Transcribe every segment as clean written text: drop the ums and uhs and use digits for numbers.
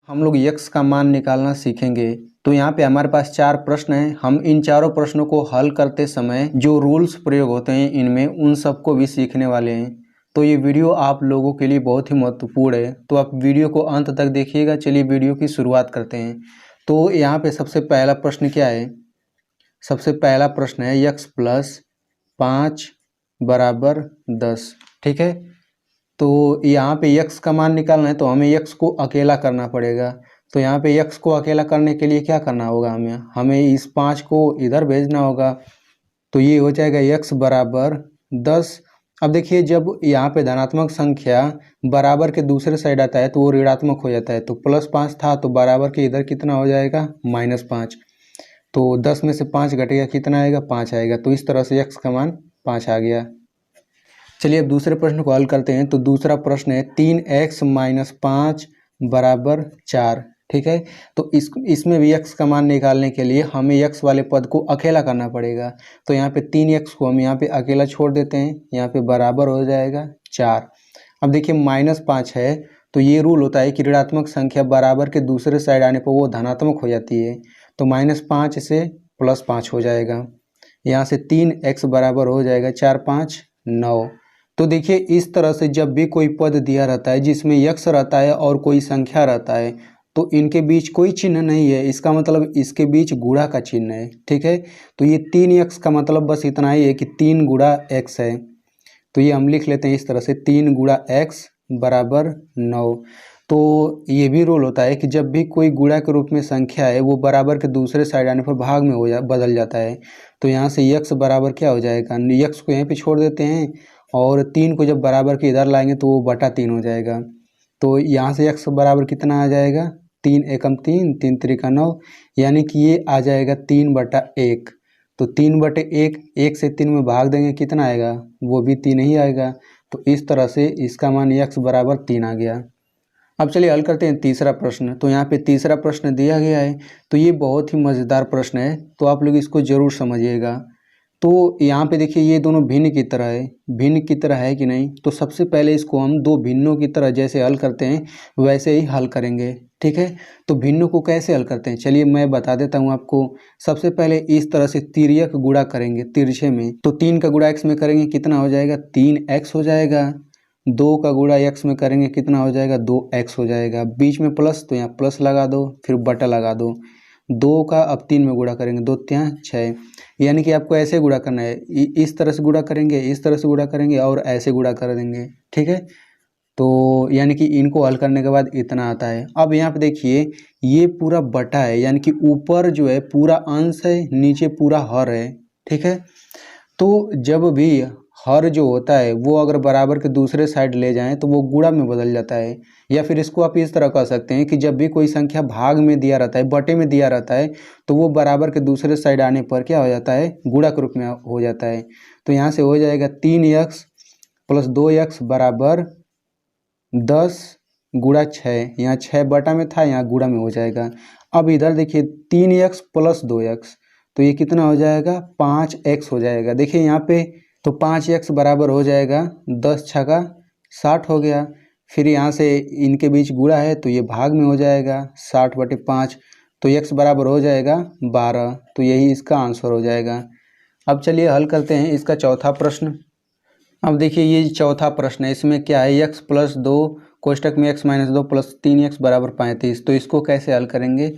हम लोग यक्स का मान निकालना सीखेंगे। तो यहाँ पे हमारे पास 4 प्रश्न हैं। हम इन चारों प्रश्नों को हल करते समय जो रूल्स प्रयोग होते हैं इनमें उन सबको भी सीखने वाले हैं। तो ये वीडियो आप लोगों के लिए बहुत ही महत्वपूर्ण है, तो आप वीडियो को अंत तक देखिएगा। चलिए वीडियो की शुरुआत करते हैं। तो यहाँ पे सबसे पहला प्रश्न क्या है? सबसे पहला प्रश्न है यक्स प्लस 5 बराबर 10। ठीक है, तो यहाँ पे यक्स का मान निकालना है तो हमें यक्स को अकेला करना पड़ेगा। तो यहाँ पे यक्स को अकेला करने के लिए क्या करना होगा? हमें इस 5 को इधर भेजना होगा। तो ये हो जाएगा यक्स बराबर 10। अब देखिए, जब यहाँ पे धनात्मक संख्या बराबर के दूसरे साइड आता है तो वो ऋणात्मक हो जाता है। तो +5 था तो बराबर के इधर कितना हो जाएगा? -5। तो 10 में से 5 घटेगा, कितना आएगा? 5 आएगा। तो इस तरह से यक्स का मान 5 आ गया। चलिए अब दूसरे प्रश्न को हल करते हैं। तो दूसरा प्रश्न है 3x - 5 बराबर 4। ठीक है, तो इसमें भी x का मान निकालने के लिए हमें x वाले पद को अकेला करना पड़ेगा। तो यहाँ पे 3x को हम यहाँ पे अकेला छोड़ देते हैं, यहाँ पे बराबर हो जाएगा 4। अब देखिए -5 है तो ये रूल होता है कि ऋणात्मक संख्या बराबर के दूसरे साइड आने पर वो धनात्मक हो जाती है। तो -5 से +5 हो जाएगा। यहाँ से 3x बराबर हो जाएगा 4 5 9। तो देखिए इस तरह से जब भी कोई पद दिया रहता है जिसमें यक्स रहता है और कोई संख्या रहता है तो इनके बीच कोई चिन्ह नहीं है, इसका मतलब इसके बीच गुणा का चिन्ह है। ठीक है, तो ये 3x का मतलब बस इतना ही है कि 3 गुणा x है। तो ये हम लिख लेते हैं इस तरह से 3 गुणा x बराबर 9। तो ये भी रूल होता है कि जब भी कोई गुणा के रूप में संख्या है वो बराबर के दूसरे साइड आने पर भाग में बदल जाता है। तो यहाँ से यक्स बराबर क्या हो जाएगा? यक्स को यहीं पे छोड़ देते हैं और 3 को जब बराबर के इधर लाएंगे तो वो बटा 3 हो जाएगा। तो यहाँ से यक्स बराबर कितना आ जाएगा? 3 एकम 3, 3 त्रिका 9, यानी कि ये आ जाएगा 3/1। तो 3/1, 1 से 3 में भाग देंगे कितना आएगा? वो भी 3 ही आएगा। तो इस तरह से इसका मान यक्स बराबर 3 आ गया। अब चलिए हल करते हैं तीसरा प्रश्न। तो यहाँ पे तीसरा प्रश्न दिया गया है, तो ये बहुत ही मज़ेदार प्रश्न है, तो आप लोग इसको ज़रूर समझिएगा। तो यहाँ पे देखिए ये दोनों भिन्न की तरह है, भिन्न की तरह है कि नहीं? तो सबसे पहले इसको हम दो भिन्नों की तरह जैसे हल करते हैं वैसे ही हल करेंगे। ठीक है, तो भिन्नों को कैसे हल करते हैं चलिए मैं बता देता हूँ आपको। सबसे पहले इस तरह से तिर्यक गुणा करेंगे तिरछे में। तो 3 का गुणा x में करेंगे कितना हो जाएगा? 3x हो जाएगा। 2 का गुणा x में करेंगे कितना हो जाएगा? 2x हो जाएगा। बीच में प्लस तो यहाँ प्लस लगा दो, फिर बटा लगा दो। 2 का अब 3 में गुणा करेंगे, 2 तियाँ 6, यानी कि आपको ऐसे गुणा करना है। इस तरह से गुणा करेंगे, इस तरह से गुणा करेंगे और ऐसे गुणा कर देंगे। ठीक है, तो यानी कि इनको हल करने के बाद इतना आता है। अब यहाँ पे देखिए ये पूरा बटा है, यानी कि ऊपर जो है पूरा अंश है, नीचे पूरा हर है। ठीक है, तो जब भी हर जो होता है वो अगर बराबर के दूसरे साइड ले जाएं तो वो गुणा में बदल जाता है। या फिर इसको आप इस तरह कह सकते हैं कि जब भी कोई संख्या भाग में दिया रहता है, बटे में दिया रहता है, तो वो बराबर के दूसरे साइड आने पर क्या हो जाता है? गुणा के रूप में हो जाता है। तो यहाँ से हो जाएगा 3x + 2x बराबर 10 गुणा 6। यहाँ 6 बटा में था, यहाँ गुणा में हो जाएगा। अब इधर देखिए 3x + 2x, तो ये कितना हो जाएगा? 5x हो जाएगा। देखिए यहाँ पे तो 5x बराबर हो जाएगा 10 छका 60 हो गया। फिर यहाँ से इनके बीच गुणा है तो ये भाग में हो जाएगा 60/5, तो x बराबर हो जाएगा 12। तो यही इसका आंसर हो जाएगा। अब चलिए हल करते हैं इसका चौथा प्रश्न। अब देखिए ये चौथा प्रश्न है, इसमें क्या है? x + 2 कोष्टक में x - 2 + 3x बराबर 35। तो इसको कैसे हल करेंगे?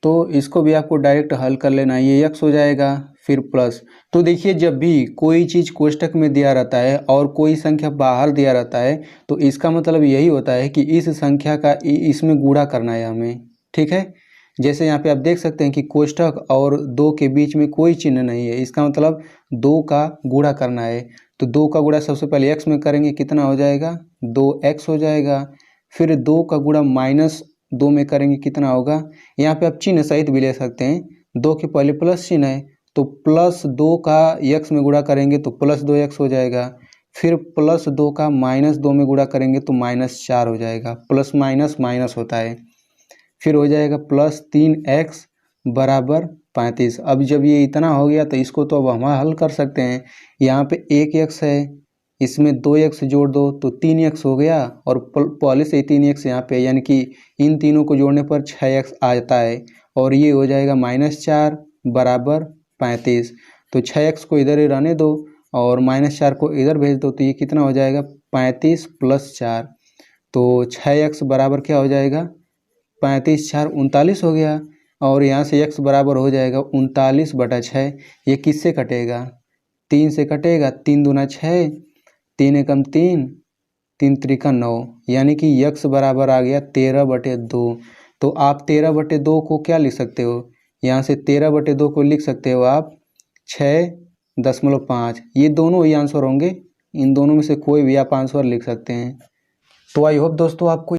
तो इसको भी आपको डायरेक्ट हल कर लेना है। ये x हो जाएगा फिर प्लस। तो देखिए जब भी कोई चीज़ कोष्टक में दिया रहता है और कोई संख्या बाहर दिया रहता है तो इसका मतलब यही होता है कि इस संख्या का इसमें गुणा करना है हमें। ठीक है, जैसे यहाँ पे आप देख सकते हैं कि कोष्टक और 2 के बीच में कोई चिन्ह नहीं है, इसका मतलब 2 का गुणा करना है। तो 2 का गुणा सबसे पहले x में करेंगे कितना हो जाएगा? 2x हो जाएगा। फिर 2 का गुणा -2 में करेंगे कितना होगा? यहाँ पे आप चिन्ह सहित भी ले सकते हैं, 2 के पहले प्लस चिन्ह है तो +2 का x में गुणा करेंगे तो +2x हो जाएगा। फिर +2 का -2 में गुणा करेंगे तो -4 हो जाएगा। प्लस माइनस माइनस होता है। फिर हो जाएगा +3x बराबर 35। अब जब ये इतना हो गया तो इसको तो अब हम हल कर सकते हैं। यहाँ पे 1x है, इसमें 2x जोड़ दो तो 3x हो गया और पहले से ही 3x यहाँ पे, यानी कि इन तीनों को जोड़ने पर 6x आ जाता है और ये हो जाएगा -4 बराबर 35। तो 6x को इधर ही रहने दो और -4 को इधर भेज दो तो ये कितना हो जाएगा 35 + 4। तो 6x बराबर क्या हो जाएगा 35 4 39 हो गया और यहाँ से x बराबर हो जाएगा 39/6। ये किससे कटेगा 3 से कटेगा, 3 दूना 6, 3 एकम 3, 3 त्रिका 9, यानी कि x बराबर आ गया 13/2। तो आप 13/2 को क्या लिख सकते हो, यहाँ से 13/2 को लिख सकते हो आप 6.5। ये दोनों ही आंसर होंगे, इन दोनों में से कोई भी आप आंसर लिख सकते हैं। तो आई होप दोस्तों आपको